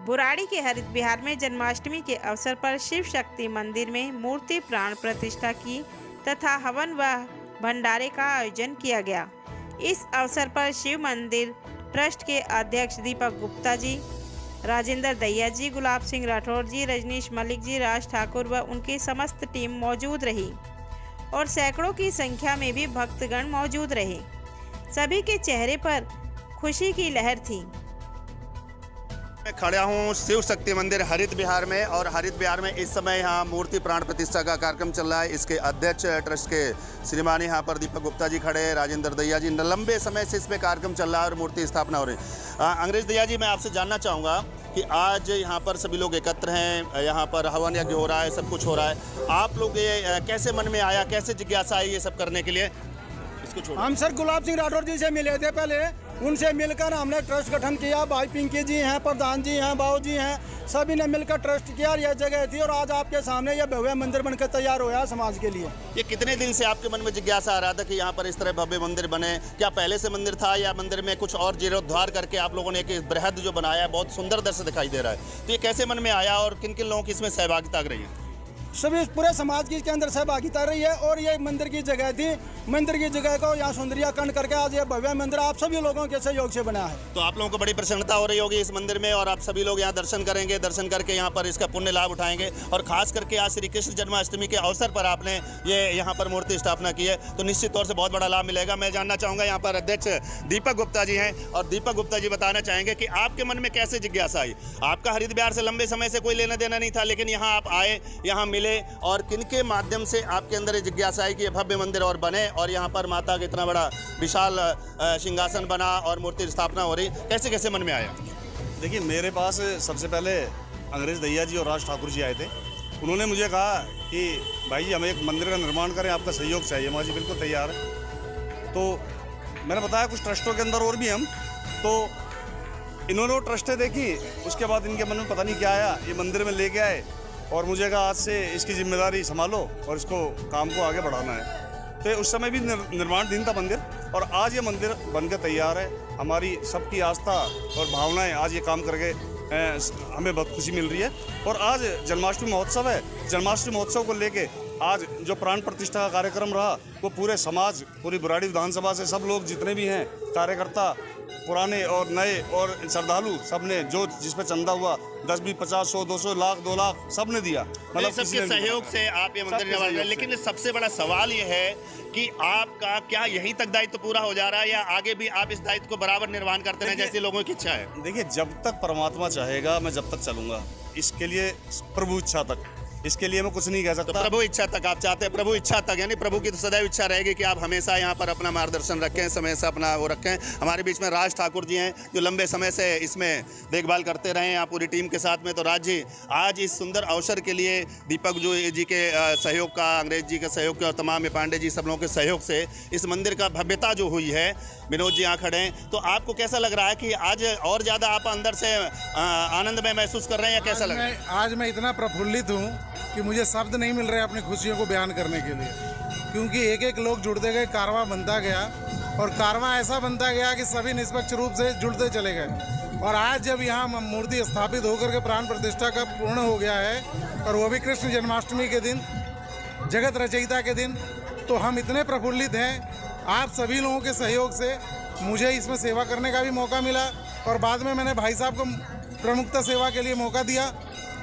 बुराड़ी के हरित विहार में जन्माष्टमी के अवसर पर शिव शक्ति मंदिर में मूर्ति प्राण प्रतिष्ठा की तथा हवन व भंडारे का आयोजन किया गया। इस अवसर पर शिव मंदिर ट्रस्ट के अध्यक्ष दीपक गुप्ता जी, राजेंद्र दैया जी, गुलाब सिंह राठौर जी, रजनीश मलिक जी, राज ठाकुर व उनकी समस्त टीम मौजूद रही और सैकड़ों की संख्या में भी भक्तगण मौजूद रहे। सभी के चेहरे पर खुशी की लहर थी। मैं खड़ा हूँ शिव शक्ति मंदिर हरित विहार में और हरित विहार में इस समय यहाँ मूर्ति प्राण प्रतिष्ठा का कार्यक्रम चल रहा है। इसके अध्यक्ष ट्रस्ट के श्रीमान यहाँ पर दीपक गुप्ता जी खड़े हैं, राजेंद्र दैया जी। लंबे समय से इसमें कार्यक्रम चल रहा है और मूर्ति स्थापना हो रही है। अंग्रेज दैया जी, मैं आपसे जानना चाहूँगा कि आज यहाँ पर सभी लोग एकत्र हैं, यहाँ पर हवन यज्ञ हो रहा है, सब कुछ हो रहा है। आप लोग ये कैसे मन में आया, कैसे जिज्ञासा आई ये सब करने के लिए? इसको छोड़ो। हम सर गुलाब सिंह राठौर जी से मिले थे पहले, उनसे मिलकर हमने ट्रस्ट गठन किया। भाई पिंकी जी हैं, प्रधान जी हैं, बाबू जी हैं, सभी ने मिलकर ट्रस्ट किया और यह जगह थी और आज आपके सामने यह भव्य मंदिर बनकर तैयार हुआ समाज के लिए। ये कितने दिन से आपके मन में जिज्ञासा आ रहा था कि यहाँ पर इस तरह भव्य मंदिर बने? क्या पहले से मंदिर था या मंदिर में कुछ और जीर्णोद्धार करके आप लोगों ने एक बृहद जो बनाया है, बहुत सुंदर दृश्य दिखाई दे रहा है, तो ये कैसे मन में आया और किन किन लोगों की इसमें सहभागिता रही है? सभी पूरे समाज की इसके अंदर सहभागिता रही है और ये मंदिर की जगह थी। मंदिर की जगह को यहाँ सुंदरीकरण करके आज ये भव्य मंदिर आप सभी लोगों के सहयोग से बना है। तो आप लोगों को बड़ी प्रसन्नता हो रही होगी इस मंदिर में और आप सभी लोग यहाँ दर्शन करेंगे, दर्शन करके यहाँ पर इसका पुण्य लाभ उठाएंगे। और खास करके आज श्री कृष्ण जन्माष्टमी के अवसर पर आपने ये यहाँ पर मूर्ति स्थापना की है, तो निश्चित तौर से बहुत बड़ा लाभ मिलेगा। मैं जानना चाहूँगा, यहाँ पर अध्यक्ष दीपक गुप्ता जी हैं और दीपक गुप्ता जी बताना चाहेंगे कि आपके मन में कैसे जिज्ञासा आई? आपका हरित विहार से लंबे समय से कोई लेना देना नहीं था, लेकिन यहाँ आप आए, यहाँ मिले और किनके माध्यम से आपके अंदर ये जिज्ञासा आई कि ये भव्य मंदिर और बने और यहाँ पर माता का इतना बड़ा विशाल सिंहासन बना और मूर्ति स्थापना हो रही, कैसे कैसे मन में आया? देखिए, मेरे पास सबसे पहले अंग्रेज दैया जी और राज ठाकुर जी आए थे। उन्होंने मुझे कहा कि भाई जी, हमें एक मंदिर का निर्माण करें, आपका सहयोग चाहिए। मैं जी बिल्कुल तैयार है। तो मैंने बताया कुछ ट्रस्टों के अंदर और भी हम, तो इन्होंने वो ट्रस्टें देखी, उसके बाद इनके मन में पता नहीं क्या आया, ये मंदिर में लेके आए और मुझे कहा आज से इसकी जिम्मेदारी संभालो और इसको काम को आगे बढ़ाना है। तो उस समय भी निर्माणाधीन था मंदिर और आज ये मंदिर बनकर तैयार है। हमारी सबकी आस्था और भावनाएं आज ये काम करके हमें बहुत खुशी मिल रही है। और आज जन्माष्टमी महोत्सव है। जन्माष्टमी महोत्सव को लेके आज जो प्राण प्रतिष्ठा का कार्यक्रम रहा, वो पूरे समाज, पूरी बुराड़ी विधानसभा से सब लोग जितने भी हैं, कार्यकर्ता, पुराने और नए और श्रद्धालु, सब ने जो जिस पे चंदा हुआ 10, 20, 50, 100, 200, लाख, 2 लाख सब ने दिया। मतलब सबके सहयोग से आप ये मंदिर निर्माण कर। लेकिन सबसे बड़ा सवाल ये है कि आपका क्या यहीं तक दायित्व पूरा हो जा रहा है या आगे भी आप इस दायित्व को बराबर निर्वहन करते रहें जैसे लोगों की इच्छा है? देखिए, जब तक परमात्मा चाहेगा मैं जब तक चलूंगा, इसके लिए प्रभु इच्छा तक, इसके लिए मैं कुछ नहीं कह सकता। तो प्रभु इच्छा तक आप चाहते हैं, प्रभु इच्छा तक, यानी प्रभु की तो सदैव इच्छा रहेगी कि आप हमेशा यहाँ पर अपना मार्गदर्शन रखें, समय से अपना वो रखें। हमारे बीच में राज ठाकुर जी हैं जो लंबे समय से इसमें देखभाल करते रहे हैं यहाँ पूरी टीम के साथ में। तो राज जी, आज इस सुंदर अवसर के लिए दीपक जी के सहयोग का, अंग्रेज जी के सहयोग के और तमाम पांडे जी सब लोगों के सहयोग से इस मंदिर का भव्यता जो हुई है, विनोद जी यहाँ खड़े हैं, तो आपको कैसा लग रहा है कि आज और ज़्यादा आप अंदर से आनंद में महसूस कर रहे हैं या कैसा लग रहा है? आज मैं इतना प्रफुल्लित हूँ कि मुझे शब्द नहीं मिल रहे अपनी खुशियों को बयान करने के लिए, क्योंकि एक एक लोग जुड़ते गए, कारवां बनता गया और कारवां ऐसा बनता गया कि सभी निष्पक्ष रूप से जुड़ते चले गए। और आज जब यहाँ मूर्ति स्थापित होकर के प्राण प्रतिष्ठा का पूर्ण हो गया है और वो भी कृष्ण जन्माष्टमी के दिन, जगत रचयिता के दिन, तो हम इतने प्रफुल्लित हैं। आप सभी लोगों के सहयोग से मुझे इसमें सेवा करने का भी मौका मिला और बाद में मैंने भाई साहब को प्रमुखता सेवा के लिए मौका दिया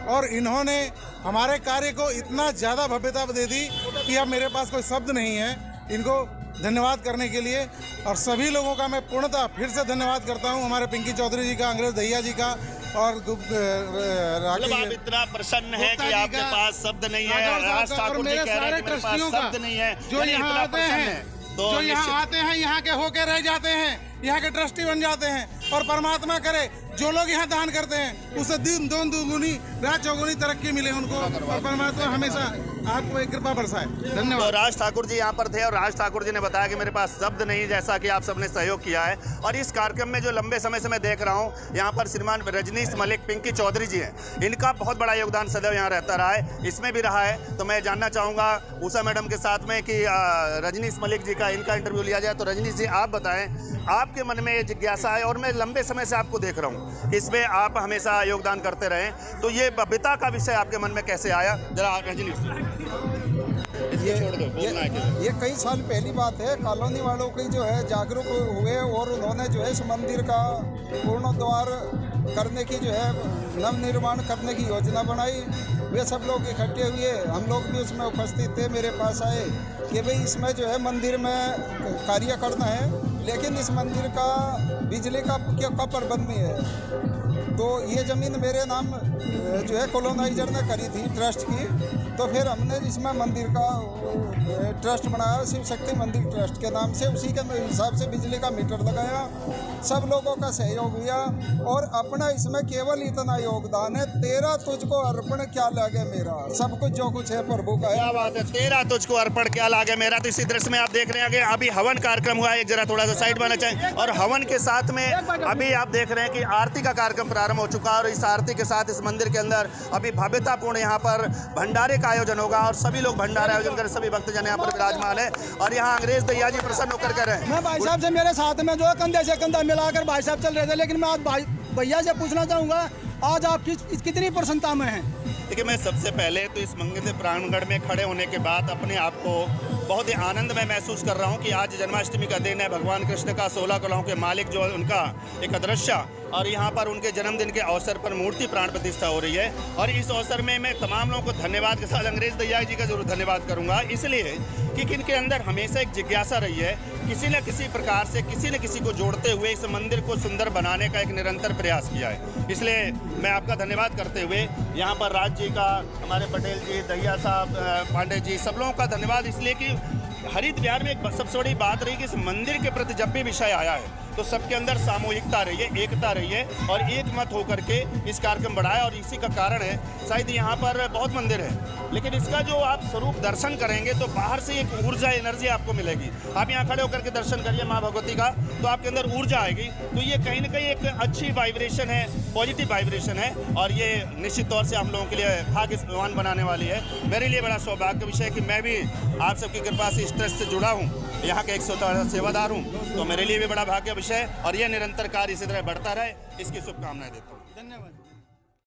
और इन्होंने हमारे कार्य को इतना ज़्यादा भव्यता दे दी कि अब मेरे पास कोई शब्द नहीं है इनको धन्यवाद करने के लिए। और सभी लोगों का मैं पूर्णतः फिर से धन्यवाद करता हूं, हमारे पिंकी चौधरी जी का, अंग्रेज दैया जी का और मतलब आप इतना प्रसन्न है कि आपके पास शब्द नहीं है। राज ठाकुर जी कह रहे हैं कि मेरे पास शब्द नहीं है, जो यहाँ आते हैं, तो जो यहाँ आते हैं, यहाँ के होके रह जाते हैं, यहाँ के ट्रस्टी बन जाते हैं। और परमात्मा करे जो लोग यहाँ दान करते हैं उसे दिन दोन दुगुनी रात चौगुनी तरक्की मिले उनको और परमात्मा हमेशा आपको एक कृपा बरसाए। धन्यवाद। तो राज ठाकुर जी यहाँ पर थे और राज ठाकुर जी ने बताया कि मेरे पास शब्द नहीं, जैसा कि आप सबने सहयोग किया है। और इस कार्यक्रम में जो लंबे समय से मैं देख रहा हूँ, यहाँ पर श्रीमान रजनीश मलिक, पिंकी चौधरी जी हैं, इनका बहुत बड़ा योगदान सदैव यहाँ रहता रहा है, इसमें भी रहा है। तो मैं जानना चाहूँगा उषा मैडम के साथ में कि रजनीश मलिक जी का, इनका इंटरव्यू लिया जाए। तो रजनीश जी, आप बताएं, आपके मन में ये जिज्ञासा है और मैं लंबे समय से आपको देख रहा हूँ, इसमें आप हमेशा योगदान करते रहे, तो ये भव्यता का विषय आपके मन में कैसे आया? जरा ये कई साल पहली बात है। कॉलोनी वालों की जो है जागरूक हुए और उन्होंने जो है इस मंदिर का पूर्णोद्वार करने की जो है नवनिर्माण करने की योजना बनाई। वे सब लोग इकट्ठे हुए, हम लोग भी उसमें उपस्थित थे। मेरे पास आए कि भाई इसमें जो है मंदिर में कार्य करना है, लेकिन इस मंदिर का बिजली का प्रबंध नहीं है। तो ये ज़मीन मेरे नाम जो है कॉलोनाइजर ने करी थी ट्रस्ट की, तो फिर हमने इसमें मंदिर का ट्रस्ट बनाया, शिव शक्ति मंदिर ट्रस्ट के नाम से। उसी के हिसाब से बिजली का मीटर लगाया, सब लोगों का सहयोग हुआ और अपना इसमें केवल इतना योगदान है, तेरा तुझको अर्पण क्या लागे मेरा, सब कुछ जो कुछ है प्रभु का है। क्या बात है, तेरा तुझको अर्पण क्या लागे मेरा। तो इसी दृश्य में आप देख रहे हैं कि अभी हवन कार्यक्रम हुआ है, एक जरा थोड़ा सा साइड में आना चाहिए। और हवन के साथ में अभी आप देख रहे हैं कि आरती का कार्यक्रम प्रारंभ हो चुका है और इस आरती के साथ इस मंदिर के अंदर अभी भव्यतापूर्ण यहाँ पर भंडारे का आयोजन होगा और सभी लोग भंडारा आयोजन कर, सभी भक्तजन यहाँ पर विराजमान है। और यहाँ अंग्रेज दैया जी प्रसन्न होकर कह रहे हैं। मैं भाई साहब से मेरे साथ में जो कंधे से कंधा मिलाकर भाई साहब चल रहे थे, लेकिन मैं आज भैया से पूछना चाहूँगा आज आप कितनी प्रसन्नता में हैं? देखिए, मैं सबसे पहले तो इस मंदिर प्रांगण में खड़े होने के बाद अपने आप को बहुत ही आनंद में महसूस कर रहा हूँ कि आज जन्माष्टमी का दिन है। भगवान कृष्ण का 16 कलाओं के मालिक जो उनका एक अदृश्य, और यहाँ पर उनके जन्मदिन के अवसर पर मूर्ति प्राण प्रतिष्ठा हो रही है। और इस अवसर में मैं तमाम लोगों को धन्यवाद के साथ अंग्रेज दैया जी का जरूर धन्यवाद करूँगा, इसलिए कि इनके अंदर हमेशा एक जिज्ञासा रही है, किसी न किसी प्रकार से किसी न किसी को जोड़ते हुए इस मंदिर को सुंदर बनाने का एक निरंतर प्रयास किया है। इसलिए मैं आपका धन्यवाद करते हुए यहाँ पर राज जी का, हमारे पटेल जी, दैया साहब, पांडे जी, सब लोगों का धन्यवाद, इसलिए कि हरिद्वार में एक सबसे बड़ी बात रही कि इस मंदिर के प्रति जब भी विषय आया है तो सबके अंदर सामूहिकता रही है, एकता रही है और एक मत होकर के इस कार्यक्रम बढ़ाया। और इसी का कारण है, शायद यहाँ पर बहुत मंदिर है, लेकिन इसका जो आप स्वरूप दर्शन करेंगे तो बाहर से एक ऊर्जा, एनर्जी आपको मिलेगी। आप यहाँ खड़े होकर के दर्शन करिए माँ भगवती का, तो आपके अंदर ऊर्जा आएगी। तो ये कहीं ना कहीं एक अच्छी वाइब्रेशन है, पॉजिटिव वाइब्रेशन है और ये निश्चित तौर से हम लोगों के लिए भाग्यवान बनाने वाली है। मेरे लिए बड़ा सौभाग्य विषय है कि मैं भी आप सबकी कृपा से इस ट्रस्ट से जुड़ा हूँ, यहाँ का एक सेवादार हूँ, तो मेरे लिए भी बड़ा भाग्य विषय। और यह निरंतर कार्य इसी तरह बढ़ता रहे, इसकी शुभकामनाएं देता हूँ। धन्यवाद।